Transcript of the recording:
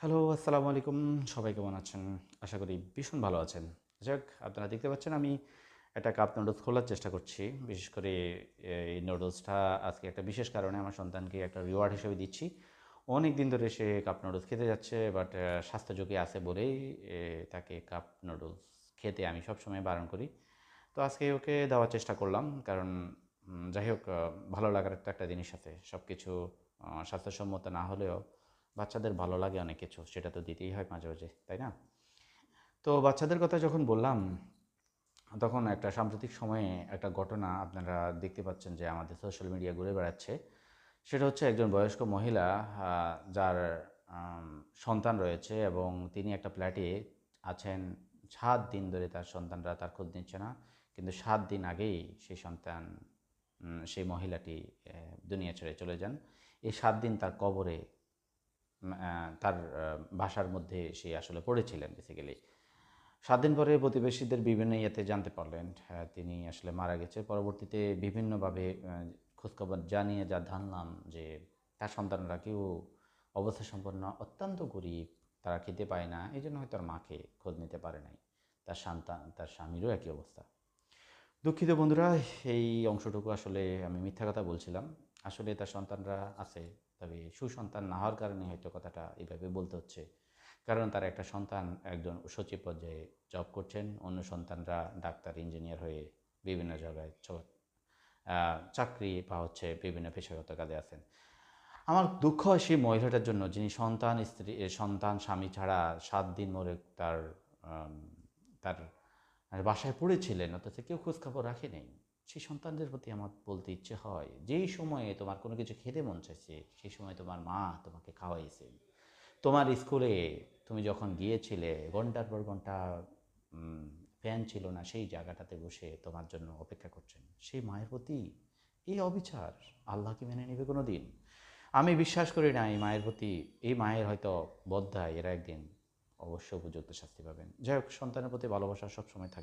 Hello, আসসালামু আলাইকুম। সবাই কেমন আছেন? আশা করি ভীষণ ভালো আছেন। যাক, আপনারা দেখতে পাচ্ছেন আমি একটা কাপ নুডলস খোলার চেষ্টা করছি। বিশেষ করে এই নুডলসটা আজকে একটা বিশেষ কারণে আমার সন্তানকে একটা রিওয়ার্ড হিসেবে দিচ্ছি। অনেক দিন ধরে সে কাপ নুডলস খেতে যাচ্ছে, বাট স্বাস্থ্য ঝুঁকি আছে বলেই তাকে কাপ নুডলস খেতে আমি সবসময় বারণ করি। তো আজকে ওকে দেওয়ার চেষ্টা করলাম। কারণ যাই হোক, ভালো লাগার তো একটা জিনিস আছে। সবকিছু স্বাস্থ্যসম্মত না হলেও বাচ্চাদের ভালো লাগে অনেক কিছু, সেটা তো দিতেই হয় মাঝে মাঝে, তাই না? তো বাচ্চাদের কথা যখন বললাম, তখন একটা সাম্প্রতিক সময়ে একটা ঘটনা আপনারা দেখতে পাচ্ছেন যে আমাদের সোশ্যাল মিডিয়া ঘুরে বেড়াচ্ছে। সেটা হচ্ছে একজন বয়স্ক মহিলা, যার আম সন্তান রয়েছে এবং তিনি একটা ফ্ল্যাটে আছেন। ৭ দিন ধরে তার সন্তানরা তার খোঁজ নিচ্ছে না। কিন্তু ৭ দিন আগেই সেই সন্তান, সেই মহিলাটি দুনিয়া ছেড়ে চলে যান। এই ৭ দিন তার কবরে, তার বাসার মধ্যে সে আসলে পড়েছিলেন বেসিক্যালি। ৭ দিন পরে প্রতিবেশীদের বিভিন্ন ইয়েতে জানতে পারলেন তিনি আসলে মারা গেছে। পরবর্তীতে বিভিন্নভাবে খোঁজখবর জানিয়ে যা জানলাম যে তার সন্তানরা কেউ অবস্থা সম্পন্ন অত্যন্ত গরিব, তারা খেতে পায় না। এজন্য হয়তো তার মাকে খোঁজ নিতে পারে নাই। তার সন্তান, তার স্বামীরও একই অবস্থা। দুঃখিত বন্ধুরা, এই অংশটুকু আসলে আমি মিথ্যা কথা বলছিলাম। আসলে তার সন্তানরা আছে, তবে সুসন্তান না হওয়ার কারণে হয়তো কথাটা এভাবে বলতে হচ্ছে। কারণ তার একটা সন্তান একজন সচিব পর্যায়ে জব করছেন, অন্য সন্তানরা ডাক্তার, ইঞ্জিনিয়ার হয়ে বিভিন্ন জায়গায় চাকরি বা হচ্ছে বিভিন্ন পেশাগত কাজে আছেন। আমার দুঃখ হয় সেই মহিলাটার জন্য, যিনি সন্তান, স্ত্রী, সন্তান, স্বামী ছাড়া ৭ দিন মরে তার আম তার বাসায় পড়েছিলেন, অথচ কেউ খোঁজখবর রাখে নাই। সেই সন্তানদের প্রতি আমার বলতে ইচ্ছে হয়, যেই সময়ে তোমার কোনো কিছু খেতে মন চাইছে, সেই সময় তোমার মা তোমাকে খাওয়াইছেন। তোমার স্কুলে তুমি যখন গিয়েছিলে, ঘন্টার পর ঘন্টা উম ফ্যান ছিল না, সেই জায়গাটাতে বসে তোমার জন্য অপেক্ষা করছেন। সেই মায়ের প্রতি এই অবিচার আল্লাহ কি মেনে নেবে কোনো দিন? আমি বিশ্বাস করি না এই মায়ের প্রতি। এই মায়ের হয়তো বদ্দায় এরা একদিন অবশ্য উপযুক্ত শাস্তি পাবেন। যাই হোক, সন্তানের প্রতি ভালোবাসা সবসময় থাকে।